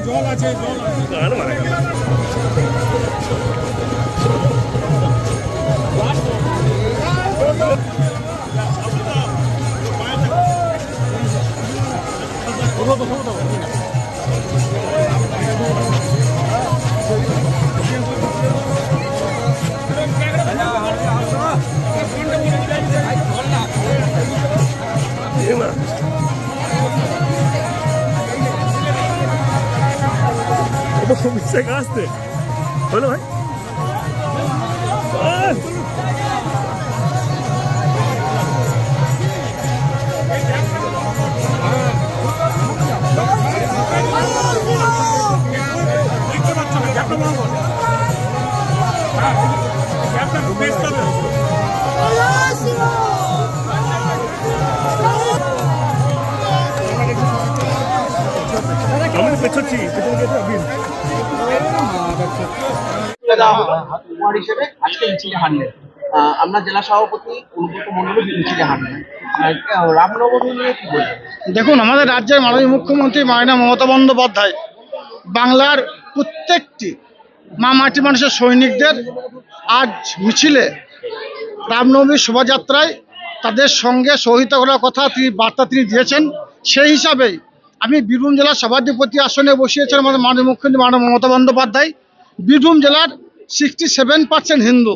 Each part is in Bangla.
জল আছে se gaste. Bueno, ভাই আমরা জেলা সভাপতি অনুব্রত মণ্ডল মিছিলে হাঁটলেন রামনবমী নিয়ে কি বলবেন? দেখুন, আমাদের রাজ্যের মাননীয় মুখ্যমন্ত্রী মাননীয় মমতা বন্দ্যোপাধ্যায় বাংলার প্রত্যেকটি মা মাটি মানুষের সৈনিকদের আজ মিছিলে রামনবমীর শোভাযাত্রায় তাদের সঙ্গে সহযোগিতা করার কথা বার্তা তিনি দিয়েছেন। সেই হিসাবেই আমি বীরভূম জেলার সভাধিপতি আসনে বসিয়েছেন আমাদের মাননীয় মুখ্যমন্ত্রী মাননীয় মমতা বন্দ্যোপাধ্যায়। বীরভূম জেলার 67% হিন্দু,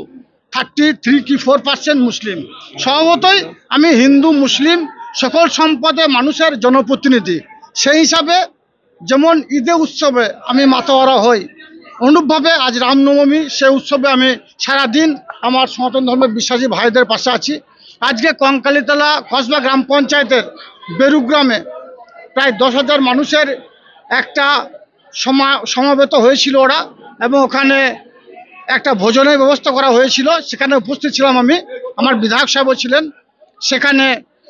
33 কি 4% মুসলিম। স্বভাবতই আমি হিন্দু মুসলিম সকল সম্প্রদায়ের মানুষের জনপ্রতিনিধি। সেই হিসাবে যেমন ঈদে উৎসবে আমি মাতোয়ারা হই, অনুরূপভাবে আজ রামনবমী সেই উৎসবে আমি সারাদিন আমার সনাতন ধর্মের বিশ্বাসী ভাইদের পাশে আছি। আজকে কঙ্কালীতলা কসবা গ্রাম পঞ্চায়েতের বেরুগ্রামে প্রায় 10,000 মানুষের একটা সমাবেত হয়েছিল ওরা, এবং ওখানে একটা ভোজনের ব্যবস্থা করা হয়েছিল। সেখানে উপস্থিত ছিলাম আমি, আমার বিধায়ক সাহেবও ছিলেন। সেখানে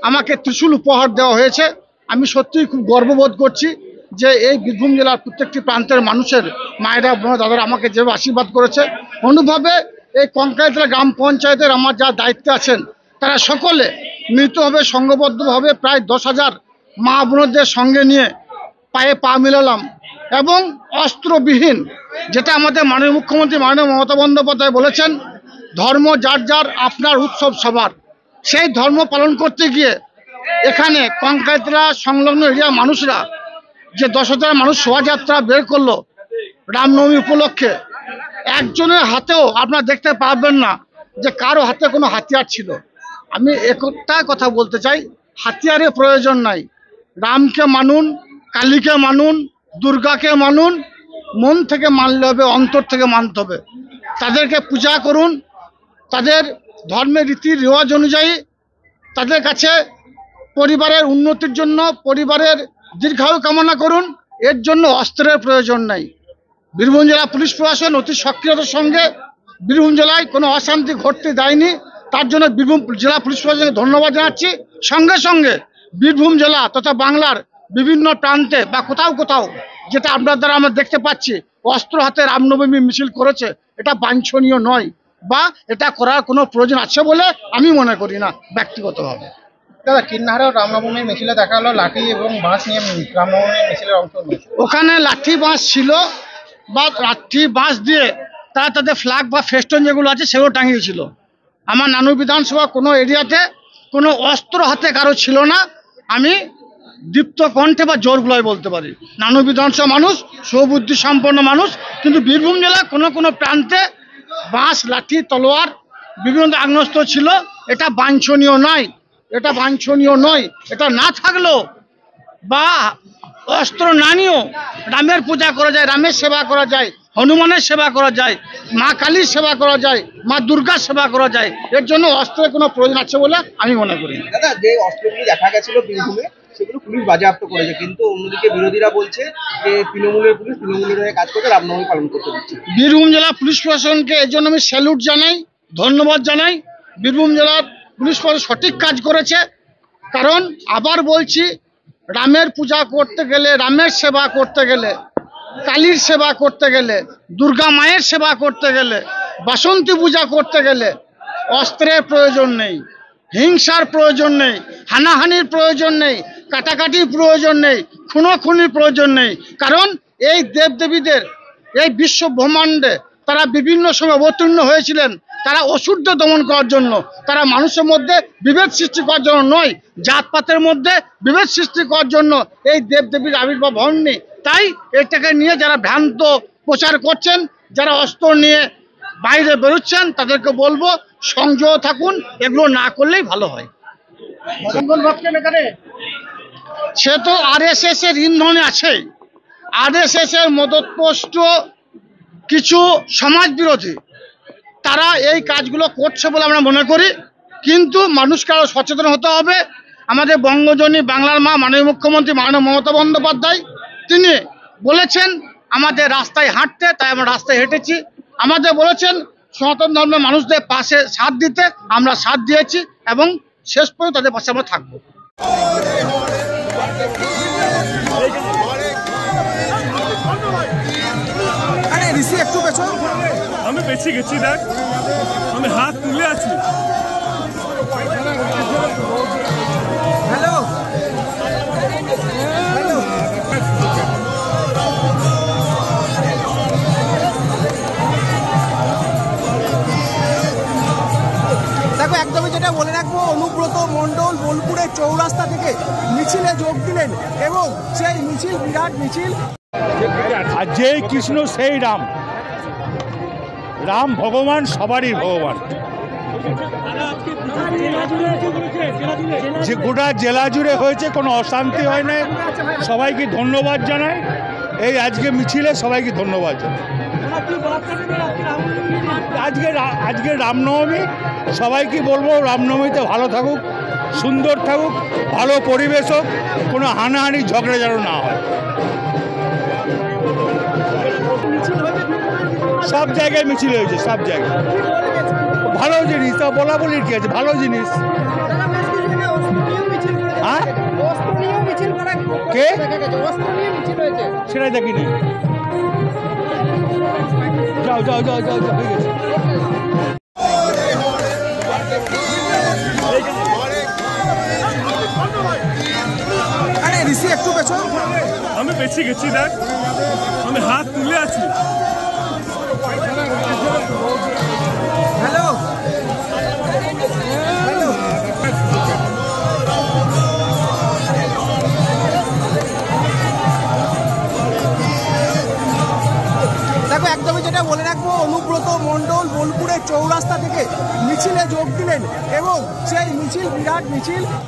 আমাকে ত্রিশূল উপহার দেওয়া হয়েছে। আমি সত্যিই খুব গর্ববোধ করছি যে এই বীরভূম জেলার প্রত্যেকটি প্রান্তের মানুষের মায়েরা বোনেরা দাদারা আমাকে যেভাবে আশীর্বাদ করেছে, অনুভাবে এই কঙ্কালীতলা গ্রাম পঞ্চায়েতের আমার যা দায়িত্বে আছেন তারা সকলে মিলিতভাবে সংঘবদ্ধভাবে প্রায় 10,000 মা বোনদের সঙ্গে নিয়ে পায়ে পা মিলালাম, এবং অস্ত্রবিহীন, যেটা আমাদের মাননীয় মুখ্যমন্ত্রী মাননীয় মমতা বন্দ্যোপাধ্যায় বলেছেন, ধর্ম যার যার আপনার উৎসব সবার। সেই ধর্ম পালন করতে গিয়ে এখানে কঙ্কালীতলা সংলগ্ন এরিয়ার মানুষরা যে 10,000 মানুষ শোভাযাত্রা বের করলো রামনবমী উপলক্ষে, একজনের হাতেও আপনারা দেখতে পারবেন না যে কারো হাতে কোনো হাতিয়ার ছিল। আমি একটা কথা বলতে চাই, হাতিয়ারের প্রয়োজন নাই। রামকে মানুন, কালীকে মানুন, দুর্গাকে মানুন, মন থেকে মানলে হবে, অন্তর থেকে মানতে হবে। তাদেরকে পূজা করুন, তাদের ধর্মের রীতি রেওয়াজ অনুযায়ী তাদের কাছে পরিবারের উন্নতির জন্য পরিবারের দীর্ঘায়ু কামনা করুন। এর জন্য অস্ত্রের প্রয়োজন নাই। বীরভূম জেলা পুলিশ প্রশাসন অতি সক্রিয়তার সঙ্গে বীরভূম জেলায় কোনো অশান্তি ঘটতে দেয়নি। তার জন্য বীরভূম জেলা পুলিশ প্রশাসনকে ধন্যবাদ জানাচ্ছি। সঙ্গে সঙ্গে বীরভূম জেলা তথা বাংলার বিভিন্ন প্রান্তে বা কোথাও কোথাও যেটা আপনার দ্বারা আমরা দেখতে পাচ্ছি অস্ত্র হাতে রামনবমী মিছিল করেছে, এটা বাঞ্ছনীয় নয়, বা এটা করার কোনো প্রয়োজন আছে বলে আমি মনে করি না ব্যক্তিগতভাবে। দাদা, কিন্নাহারেও রামনবমী মিছিলে দেখা হলো লাঠি এবং বাঁশ নিয়ে রামনবমী মিছিলের অংশ নিয়েছে। ওখানে লাঠি বাঁশ ছিল, বা লাঠি বাঁশ দিয়ে তারা তাদের ফ্ল্যাগ বা ফেস্টন যেগুলো আছে সেগুলো টাঙিয়েছিল। আমার নানু বিধানসভা কোনো এরিয়াতে কোনো অস্ত্র হাতে কারো ছিল না। আমি দীপ্ত কণ্ঠে বা জোর গলায় বলতে পারি, নানু বিধানসভা মানুষ, সুবুদ্ধি সম্পন্ন মানুষ, কিন্তু বীরভূম জেলার কোনো প্রান্তে বাঁশ, লাঠি, তলোয়ার বিভিন্ন আগ্নেয়াস্ত্র ছিল। এটা বাঞ্ছনীয় নয়, এটা বাঞ্ছনীয় নয়। এটা না থাকলেও বা অস্ত্র না নিয়েও রামের পূজা করা যায়, রামের সেবা করা যায়, হনুমানের সেবা করা যায়, মা কালীর সেবা করা যায়, মা দুর্গার সেবা করা যায়। এর জন্য অস্ত্রের কোনো প্রয়োজন আছে বলে আমি মনে করি না। দাদা, যে অস্ত্রগুলি দেখা গেছিল বীরভূমে সেগুলো পুলিশ বাজেয়াপ্ত করেছে, কিন্তু অন্যদিকে বিরোধীরা বলছে যে তৃণমূলের পুলিশ তৃণমূলের হয়ে কাজ করতে রামনবমী পালন করতে দিচ্ছে। বীরভূম জেলা পুলিশ প্রশাসনকে এই জন্য আমি স্যালুট জানাই, ধন্যবাদ জানাই। বীরভূম জেলার পুলিশ প্রশাসন সঠিক কাজ করেছে। কারণ আবার বলছি, রামের পূজা করতে গেলে, রামের সেবা করতে গেলে, কালীর সেবা করতে গেলে, দুর্গা মায়ের সেবা করতে গেলে, বাসন্তী পূজা করতে গেলে অস্ত্রের প্রয়োজন নেই, হিংসার প্রয়োজন নেই, হানাহানির প্রয়োজন নেই, কাটাকাটির প্রয়োজন নেই, খুনোখুনির প্রয়োজন নেই। কারণ এই দেবদেবীদের এই বিশ্ব ব্রহ্মাণ্ডে তারা বিভিন্ন সময় অবতীর্ণ হয়েছিলেন। তারা অসুরদের দমন করার জন্য, তারা মানুষের মধ্যে বিভেদ সৃষ্টি করার জন্য নয়, জাতপাতের মধ্যে বিভেদ সৃষ্টি করার জন্য এই দেবদেবীর আবির্ভাব হননি। তাই এটাকে নিয়ে যারা ভ্রান্ত প্রচার করছেন, যারা অস্ত্র নিয়ে বাইরে বেরোচ্ছেন, তাদেরকে বলবো সংযত থাকুন, এগুলো না করলেই ভালো হয়। সে তো RSS এর ইন্ধনে আছে। RSS এর মদতপুষ্ট কিছু সমাজ বিরোধী তারা এই কাজগুলো করছে বলে আমরা মনে করি। কিন্তু মানুষকে আরো সচেতন হতে হবে। আমাদের বঙ্গজনী বাংলার মা মাননীয় মুখ্যমন্ত্রী মাননীয় মমতা বন্দ্যোপাধ্যায় তিনি বলেছেন আমাদের রাস্তায় হাঁটতে, তাই আমরা রাস্তায় হেঁটেছি। আমাদের বলেছেন সনাতন ধর্মের মানুষদের পাশে সাথ দিতে, আমরা সাথ দিয়েছি এবং শেষ পর্যন্ত তাদের পাশে আমরা থাকবো। একটু পেছন, আমি বেঁচে গেছি, দেখ আমি হাত তুলে আছি। হ্যালো দেখো, একদমই যেটা বলে রাখবো, অনুব্রত মণ্ডল বোলপুরের চৌরাস্তা থেকে মিছিলে যোগ দিলেন এবং সেই মিছিল বিরাট মিছিল। আর যেই কৃষ্ণ সেই রাম, রাম ভগবান সবারই ভগবান। যে গোটা জেলা জুড়ে হয়েছে, কোনো অশান্তি হয় না। সবাইকে ধন্যবাদ জানাই। এই আজকে মিছিলে সবাইকে ধন্যবাদ জানাই। আজকে রামনবমী, সবাইকে বলবো রামনবমীতে ভালো থাকুক, সুন্দর থাকুক, ভালো পরিবেশ হোক, কোনো হানাহানি ঝগড়া যেন না হয়। সব জায়গায় মিছিল হয়েছে, সব জায়গায় ভালো জিনিস। তা বলা বলির কি আছে, ভালো জিনিস। হ্যাঁ, কে সেটা দেখিনি। যাও যাও যাও যাও যাও, হয়ে গেছে। একটু পেছন, আমি বেঁচে গেছি, দেখ আমি হাত তুলে আছি। হ্যালো দেখো, একদমই যেটা বলে রাখবো, অনুব্রত মণ্ডল বোলপুরের চৌরাস্তা থেকে মিছিলে যোগ দিলেন এবং সেই মিছিল বিরাট মিছিল।